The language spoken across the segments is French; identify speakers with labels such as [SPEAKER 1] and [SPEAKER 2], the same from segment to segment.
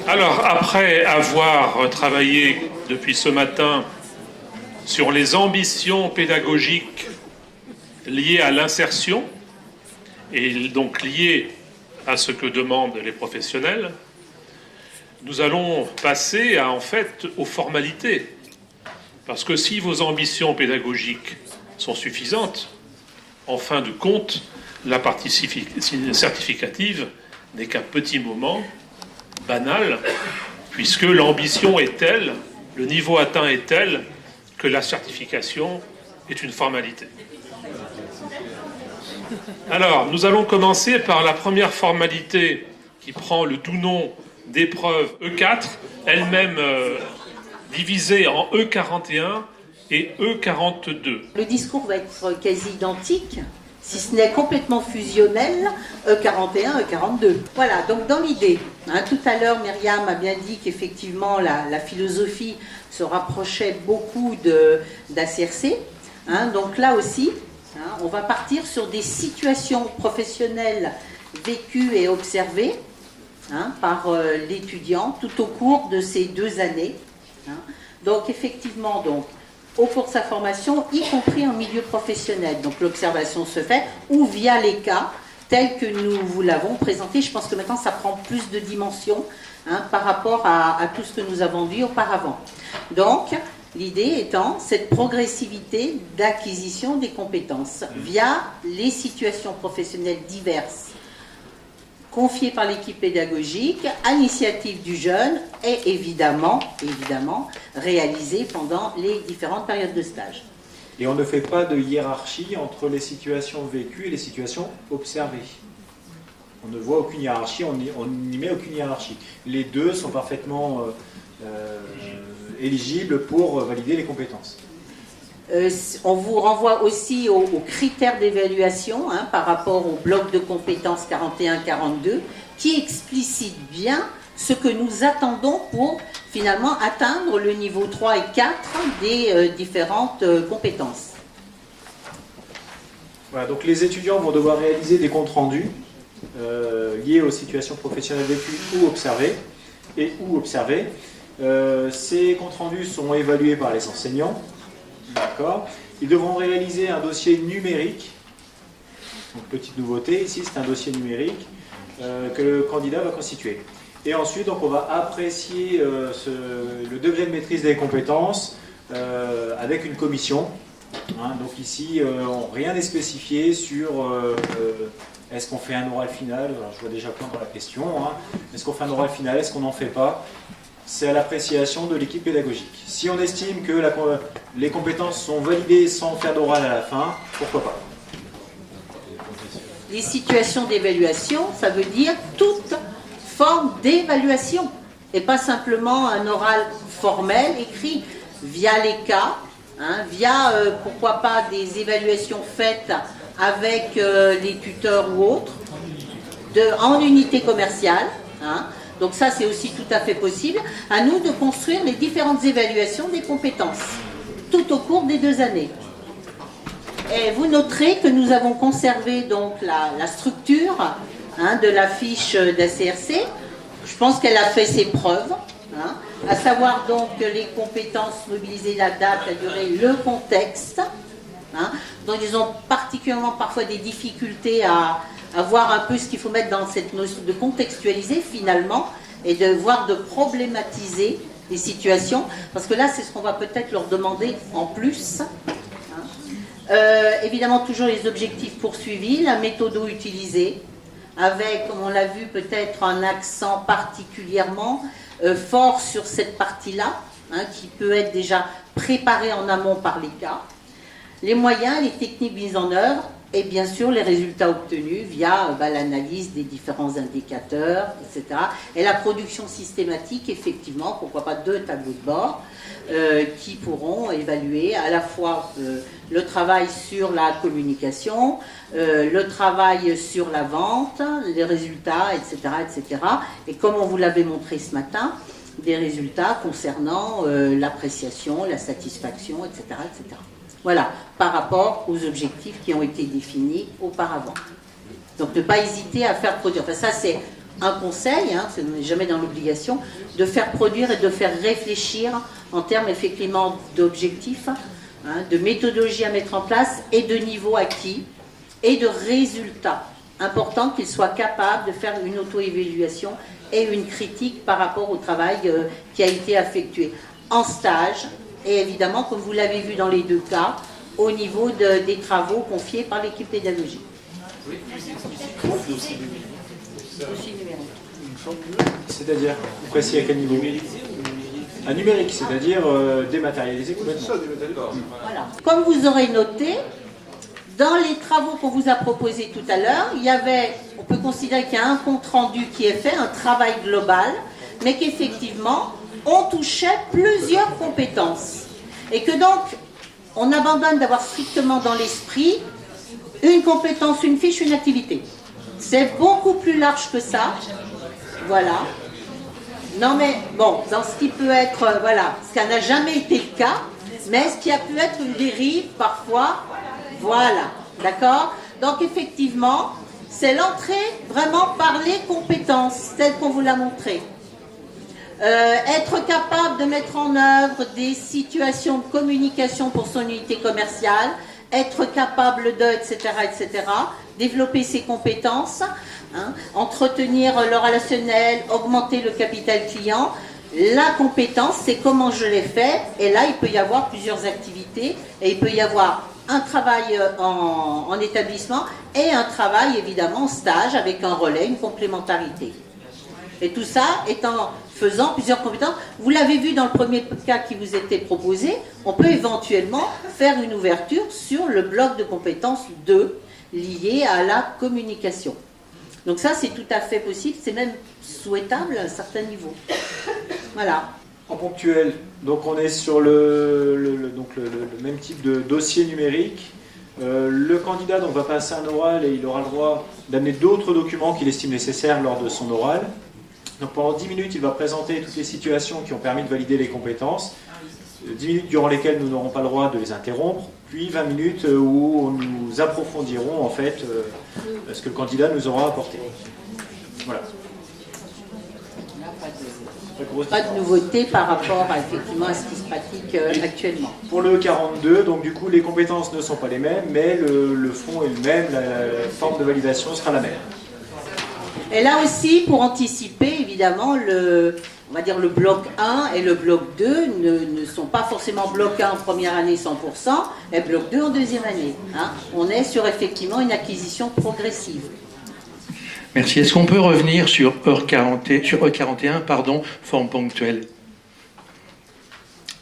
[SPEAKER 1] Alors, après avoir travaillé depuis ce matin sur les ambitions pédagogiques liées à l'insertion, et donc liées à ce que demandent les professionnels, nous allons passer en fait aux formalités. Parce que si vos ambitions pédagogiques sont suffisantes, en fin de compte, la partie certificative n'est qu'un petit moment banal, puisque l'ambition est telle, le niveau atteint est tel, que la certification est une formalité. Alors, nous allons commencer par la première formalité qui prend le doux nom d'épreuve E4, elle-même divisée en E41 et E42.
[SPEAKER 2] Le discours va être quasi identique, si ce n'est complètement fusionnel, E41, E42. Voilà, donc dans l'idée, tout à l'heure Myriam a bien dit qu'effectivement la philosophie se rapprochait beaucoup d'ACRC, donc là aussi, on va partir sur des situations professionnelles vécues et observées par l'étudiant tout au cours de ces 2 années. Donc effectivement, au cours de sa formation, y compris en milieu professionnel. Donc l'observation se fait ou via les cas tels que nous vous l'avons présenté. Je pense que maintenant ça prend plus de dimensions par rapport à tout ce que nous avons dit auparavant. Donc l'idée étant cette progressivité d'acquisition des compétences via les situations professionnelles diverses confiées par l'équipe pédagogique, à l'initiative du jeune et évidemment réalisées pendant les différentes périodes de stage.
[SPEAKER 3] Et on ne fait pas de hiérarchie entre les situations vécues et les situations observées. On ne voit aucune hiérarchie, on n'y met aucune hiérarchie. Les deux sont parfaitement éligibles pour valider les compétences.
[SPEAKER 2] On vous renvoie aussi aux critères d'évaluation par rapport au bloc de compétences 41-42 qui explicite bien ce que nous attendons pour finalement atteindre le niveau 3 et 4 des différentes compétences.
[SPEAKER 3] Voilà, donc les étudiants vont devoir réaliser des comptes rendus liés aux situations professionnelles vécues ou observées. Ces comptes rendus sont évalués par les enseignants. D'accord. Ils devront réaliser un dossier numérique. Donc, petite nouveauté, ici c'est un dossier numérique que le candidat va constituer. Et ensuite, donc, on va apprécier le degré de maîtrise des compétences avec une commission. Donc ici, rien n'est spécifié sur est-ce qu'on fait un oral final. Alors, je vois déjà plein dans la question. Est-ce qu'on fait un oral final? Est-ce qu'on n'en fait pas? C'est à l'appréciation de l'équipe pédagogique. Si on estime que les compétences sont validées sans faire d'oral à la fin, pourquoi pas?
[SPEAKER 2] Les situations d'évaluation, ça veut dire toute forme d'évaluation, et pas simplement un oral formel écrit via les cas, via pourquoi pas des évaluations faites avec les tuteurs ou autres, en unité commerciale. Donc ça, c'est aussi tout à fait possible. À nous de construire les différentes évaluations des compétences tout au cours des 2 années. Et vous noterez que nous avons conservé donc la structure de la fiche d'ACRC. Je pense qu'elle a fait ses preuves, à savoir donc les compétences mobilisées, la date, la durée, le contexte. Donc ils ont particulièrement parfois des difficultés à voir un peu ce qu'il faut mettre dans cette notion de contextualiser finalement et de voir, de problématiser les situations, parce que là c'est ce qu'on va peut-être leur demander en plus. Évidemment toujours les objectifs poursuivis, la méthode utilisée, avec, comme on l'a vu, peut-être un accent particulièrement fort sur cette partie-là, qui peut être déjà préparée en amont par les cas, les moyens, les techniques mises en œuvre, et bien sûr les résultats obtenus via l'analyse des différents indicateurs, etc. Et la production systématique, effectivement, pourquoi pas 2 tableaux de bord qui pourront évaluer à la fois le travail sur la communication, le travail sur la vente, les résultats, etc., etc. Et comme on vous l'avait montré ce matin, des résultats concernant l'appréciation, la satisfaction, etc., etc. Voilà, par rapport aux objectifs qui ont été définis auparavant. Donc ne pas hésiter à faire produire. Enfin, ça c'est un conseil, hein, on n'est jamais dans l'obligation, de faire produire et de faire réfléchir en termes effectivement d'objectifs, hein, de méthodologie à mettre en place et de niveau acquis et de résultats. Important qu'ils soient capables de faire une auto-évaluation et une critique par rapport au travail qui a été effectué en stage et évidemment, comme vous l'avez vu dans les deux cas, au niveau des travaux confiés par l'équipe pédagogique. Dossier numérique.
[SPEAKER 3] C'est-à-dire, vous précisez à quel niveau? Un numérique, c'est-à-dire dématérialisé complètement.
[SPEAKER 2] Voilà. Comme vous aurez noté, dans les travaux qu'on vous a proposés tout à l'heure, il y avait, on peut considérer qu'il y a un compte rendu qui est fait, un travail global, mais qu'effectivement, on touchait plusieurs compétences. Et que donc, on abandonne d'avoir strictement dans l'esprit une compétence, une fiche, une activité. C'est beaucoup plus large que ça. Voilà. Non mais, bon, dans ce qui peut être, voilà, ce qui n'a jamais été le cas, mais ce qui a pu être une dérive parfois, voilà, d'accord? Donc effectivement, c'est l'entrée vraiment par les compétences, telles qu'on vous l'a montré. Être capable de mettre en œuvre des situations de communication pour son unité commerciale, être capable de, etc., etc., développer ses compétences, hein, entretenir le relationnel, augmenter le capital client. La compétence, c'est comment je l'ai fait, et là, il peut y avoir plusieurs activités, et il peut y avoir un travail en établissement et un travail, évidemment, en stage, avec un relais, une complémentarité. Et tout ça étant faisant plusieurs compétences. Vous l'avez vu dans le premier cas qui vous était proposé, on peut éventuellement faire une ouverture sur le bloc de compétences 2 lié à la communication. Donc ça, c'est tout à fait possible, c'est même souhaitable à un certain niveau. Voilà.
[SPEAKER 3] En ponctuel, donc on est sur le même type de dossier numérique. Le candidat donc, va passer un oral et il aura le droit d'amener d'autres documents qu'il estime nécessaires lors de son oral. Donc pendant 10 minutes, il va présenter toutes les situations qui ont permis de valider les compétences. 10 minutes durant lesquelles nous n'aurons pas le droit de les interrompre, puis 20 minutes où nous approfondirons en fait ce que le candidat nous aura apporté. Voilà.
[SPEAKER 2] Pas de nouveauté par rapport à, effectivement, à ce qui se pratique actuellement.
[SPEAKER 3] Pour le 42, donc du coup les compétences ne sont pas les mêmes, mais le fond est le même, la forme de validation sera la même.
[SPEAKER 2] Et là aussi, pour anticiper, évidemment, on va dire le bloc 1 et le bloc 2 ne sont pas forcément bloc 1 en première année 100% et bloc 2 en deuxième année. Hein. On est sur effectivement une acquisition progressive.
[SPEAKER 4] Merci. Est-ce qu'on peut revenir sur E41, forme ponctuelle?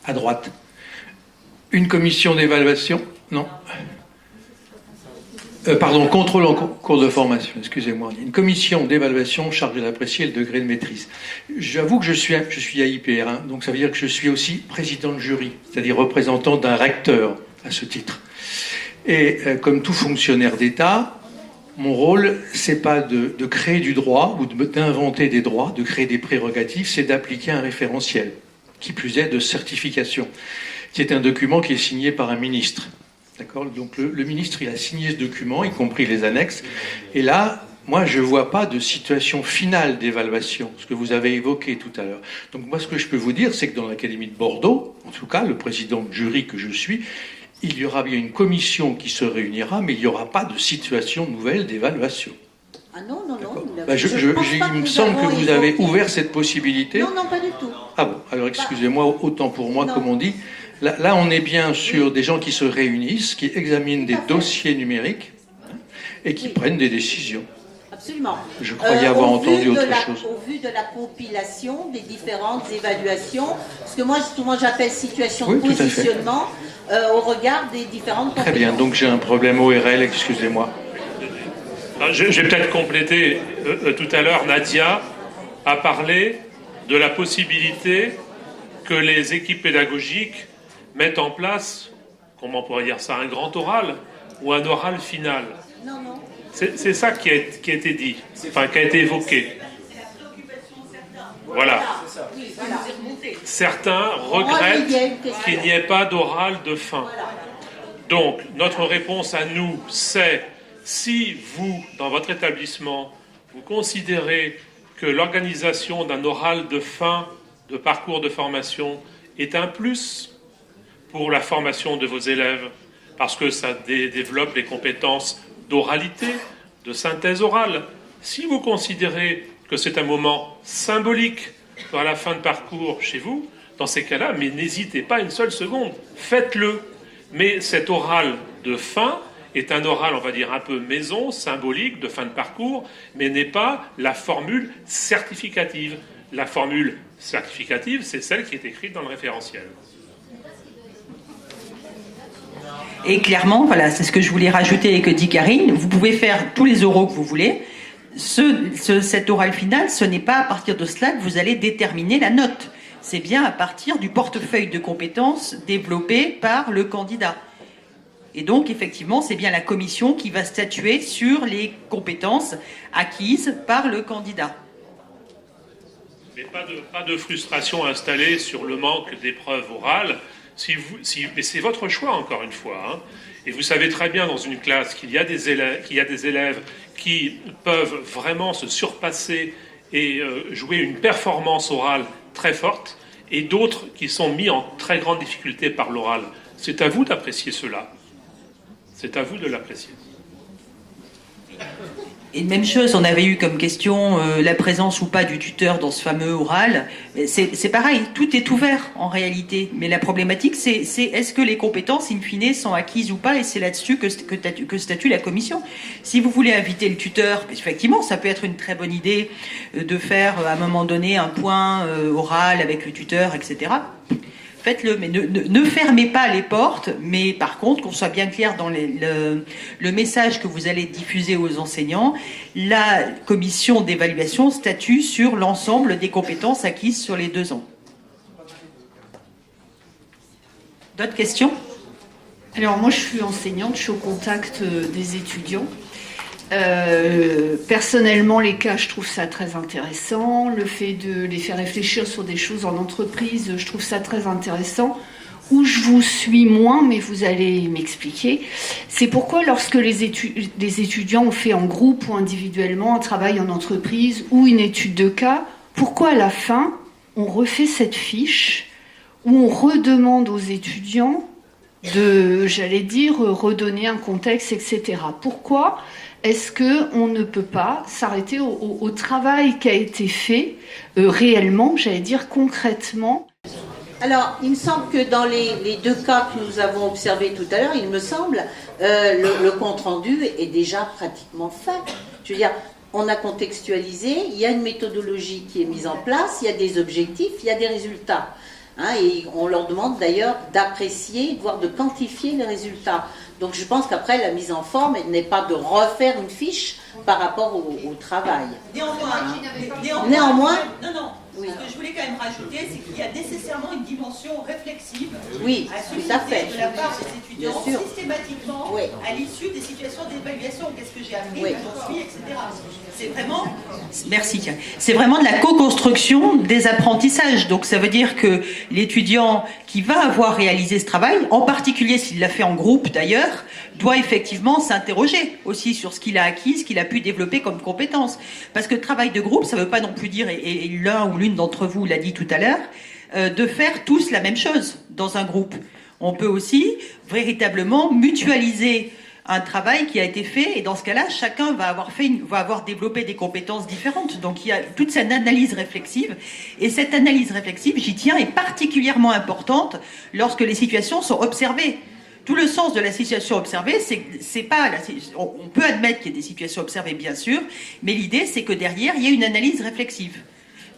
[SPEAKER 4] À droite. Une commission d'évaluation? Non. Contrôle en cours de formation, excusez-moi. Une commission d'évaluation chargée d'apprécier le degré de maîtrise. J'avoue que je suis à IPR, hein, donc ça veut dire que je suis aussi président de jury, c'est-à-dire représentant d'un recteur à ce titre. Et comme tout fonctionnaire d'État, mon rôle, c'est pas de créer du droit ou d'inventer des droits, de créer des prérogatives, c'est d'appliquer un référentiel, qui plus est de certification, qui est un document qui est signé par un ministre. D'accord ? Donc le ministre, il a signé ce document, y compris les annexes. Et là, moi, je ne vois pas de situation finale d'évaluation, ce que vous avez évoqué tout à l'heure. Donc moi, ce que je peux vous dire, c'est que dans l'Académie de Bordeaux, en tout cas, le président de jury que je suis, il y aura bien une commission qui se réunira, mais il n'y aura pas de situation nouvelle d'évaluation.
[SPEAKER 2] Ah non.
[SPEAKER 4] Il me semble que vous avez ouvert cette possibilité.
[SPEAKER 2] Non, pas du tout.
[SPEAKER 4] Ah bon, alors excusez-moi, autant pour moi, comme on dit. Là, on est bien sur des gens qui se réunissent, qui examinent des dossiers numériques et qui prennent des décisions.
[SPEAKER 2] Absolument.
[SPEAKER 4] Je croyais avoir entendu autre chose.
[SPEAKER 2] Au vu de la compilation des différentes évaluations, ce que moi souvent j'appelle situation de positionnement au regard des différentes compétences.
[SPEAKER 4] Très bien, donc j'ai un problème ORL, excusez-moi.
[SPEAKER 1] Je vais peut-être compléter. Tout à l'heure, Nadia a parlé de la possibilité que les équipes pédagogiques mettent en place, comment on pourrait dire ça, un grand oral ou un oral final.
[SPEAKER 2] Non.
[SPEAKER 1] C'est ça qui a été dit, enfin qui a été évoqué. Voilà. Certains regrettent qu'il n'y ait pas d'oral de fin. Donc, notre réponse à nous, c'est si vous, dans votre établissement, vous considérez que l'organisation d'un oral de fin de parcours de formation est un plus pour la formation de vos élèves, parce que ça développe les compétences d'oralité, de synthèse orale. Si vous considérez que c'est un moment symbolique dans la fin de parcours chez vous, dans ces cas-là, mais n'hésitez pas une seule seconde, faites-le. Mais cet oral de fin est un oral, on va dire, un peu maison, symbolique, de fin de parcours, mais n'est pas la formule certificative. La formule certificative, c'est celle qui est écrite dans le référentiel.
[SPEAKER 5] Et clairement, voilà, c'est ce que je voulais rajouter et que dit Karine, vous pouvez faire tous les oraux que vous voulez. Cet oral final, ce n'est pas à partir de cela que vous allez déterminer la note. C'est bien à partir du portefeuille de compétences développé par le candidat. Et donc, effectivement, c'est bien la commission qui va statuer sur les compétences acquises par le candidat.
[SPEAKER 1] Mais pas de frustration installée sur le manque d'épreuves orales. Mais c'est votre choix, encore une fois. Hein. Et vous savez très bien dans une classe qu'il y a des élèves qui peuvent vraiment se surpasser et jouer une performance orale très forte, et d'autres qui sont mis en très grande difficulté par l'oral. C'est à vous d'apprécier cela. C'est à vous de l'apprécier.
[SPEAKER 5] Et même chose, on avait eu comme question la présence ou pas du tuteur dans ce fameux oral. C'est pareil, tout est ouvert en réalité. Mais la problématique, c'est est-ce que les compétences, in fine, sont acquises ou pas, et c'est là-dessus que statue la commission. Si vous voulez inviter le tuteur, effectivement, ça peut être une très bonne idée de faire à un moment donné un point oral avec le tuteur, etc. Faites-le, mais ne fermez pas les portes, mais par contre, qu'on soit bien clair dans le message que vous allez diffuser aux enseignants, la commission d'évaluation statue sur l'ensemble des compétences acquises sur les 2 ans. D'autres questions ?
[SPEAKER 6] Alors moi je suis enseignante, je suis au contact des étudiants. Personnellement, les cas, je trouve ça très intéressant. Le fait de les faire réfléchir sur des choses en entreprise, je trouve ça très intéressant. Où je vous suis moins, mais vous allez m'expliquer, c'est pourquoi lorsque les étudiants ont fait en groupe ou individuellement un travail en entreprise ou une étude de cas, pourquoi à la fin, on refait cette fiche où on redemande aux étudiants de, j'allais dire, redonner un contexte, etc. Pourquoi est-ce qu'on ne peut pas s'arrêter au travail qui a été fait réellement, j'allais dire concrètement?
[SPEAKER 2] Alors, il me semble que dans les 2 cas que nous avons observés tout à l'heure, il me semble, le compte-rendu est déjà pratiquement fait. Je veux dire, on a contextualisé, il y a une méthodologie qui est mise en place, il y a des objectifs, il y a des résultats. Hein, et on leur demande d'ailleurs d'apprécier, voire de quantifier les résultats. Donc je pense qu'après, la mise en forme n'est pas de refaire une fiche par rapport au travail. Néanmoins,
[SPEAKER 7] oui. Ce que je voulais quand même rajouter, c'est qu'il y a nécessairement une dimension réflexive à
[SPEAKER 2] fait.
[SPEAKER 7] De la part des étudiants systématiquement
[SPEAKER 2] oui.
[SPEAKER 7] à l'issue des situations d'évaluation. Qu'est-ce que j'ai appris, j'en suis, etc. C'est vraiment...
[SPEAKER 5] Merci. C'est vraiment de la co-construction des apprentissages. Donc ça veut dire que l'étudiant qui va avoir réalisé ce travail, en particulier s'il l'a fait en groupe d'ailleurs, doit effectivement s'interroger aussi sur ce qu'il a acquis, ce qu'il a pu développer comme compétences. Parce que le travail de groupe, ça ne veut pas non plus dire, et l'un ou l'une d'entre vous l'a dit tout à l'heure, de faire tous la même chose dans un groupe. On peut aussi véritablement mutualiser un travail qui a été fait, et dans ce cas-là, chacun va avoir développé des compétences différentes. Donc il y a toute cette analyse réflexive, et cette analyse réflexive, j'y tiens, est particulièrement importante lorsque les situations sont observées. Tout le sens de la situation observée, c'est pas... On peut admettre qu'il y a des situations observées, bien sûr, mais l'idée, c'est que derrière, il y a une analyse réflexive.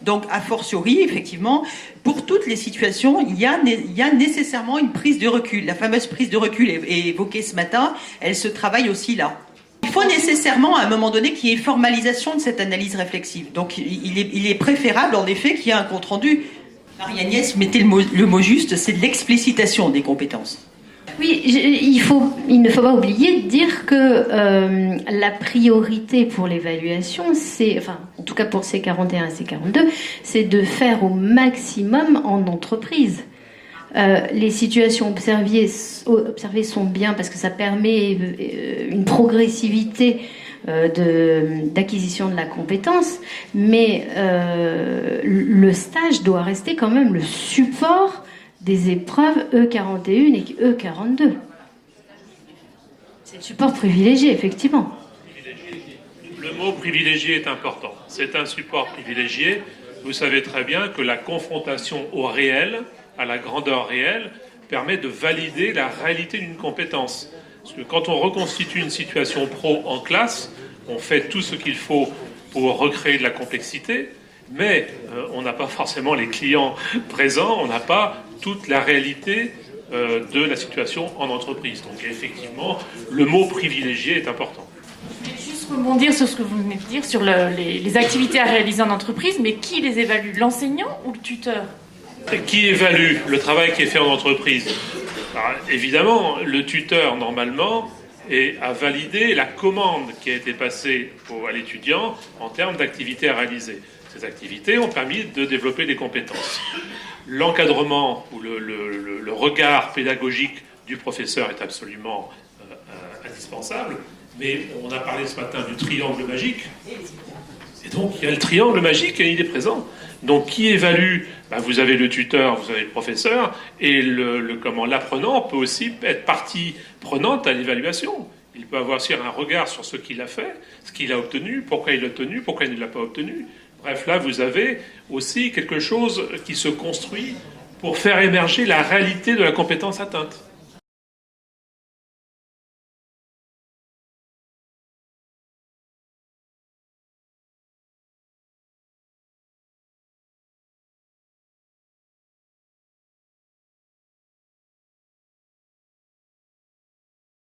[SPEAKER 5] Donc, a fortiori, effectivement, pour toutes les situations, il y a nécessairement une prise de recul. La fameuse prise de recul est évoquée ce matin, elle se travaille aussi là. Il faut nécessairement, à un moment donné, qu'il y ait formalisation de cette analyse réflexive. Donc, il est préférable, en effet, qu'il y ait un compte-rendu. Marie-Agnès, mettez le mot juste, c'est de l'explicitation des compétences.
[SPEAKER 8] Oui, il ne faut pas oublier de dire que la priorité pour l'évaluation, c'est, enfin, en tout cas pour C41 et C42, c'est de faire au maximum en entreprise. Les situations observées sont bien parce que ça permet une progressivité d'acquisition de la compétence, mais le stage doit rester quand même le support des épreuves E41 et E42. C'est le support privilégié, effectivement.
[SPEAKER 1] Le mot privilégié est important. C'est un support privilégié. Vous savez très bien que la confrontation au réel, à la grandeur réelle, permet de valider la réalité d'une compétence. Parce que quand on reconstitue une situation pro en classe, on fait tout ce qu'il faut pour recréer de la complexité, mais on n'a pas forcément les clients présents, on n'a pas toute la réalité de la situation en entreprise. Donc effectivement, le mot privilégié est important.
[SPEAKER 9] Je vais juste rebondir sur ce que vous venez de dire, sur les activités à réaliser en entreprise, mais qui les évalue, l'enseignant ou le tuteur?
[SPEAKER 1] Qui évalue le travail qui est fait en entreprise? Alors, évidemment, le tuteur, normalement, a validé la commande qui a été passée à l'étudiant en termes d'activités à réaliser. Ces activités ont permis de développer des compétences. L'encadrement ou le regard pédagogique du professeur est absolument indispensable, mais on a parlé ce matin du triangle magique. Et donc, il y a le triangle magique et il est présent. Donc, qui évalue? Vous avez le tuteur, vous avez le professeur, et l'apprenant peut aussi être partie prenante à l'évaluation. Il peut avoir aussi un regard sur ce qu'il a fait, ce qu'il a obtenu, pourquoi il l'a obtenu, pourquoi il ne l'a pas obtenu. Bref, là, vous avez aussi quelque chose qui se construit pour faire émerger la réalité de la compétence atteinte.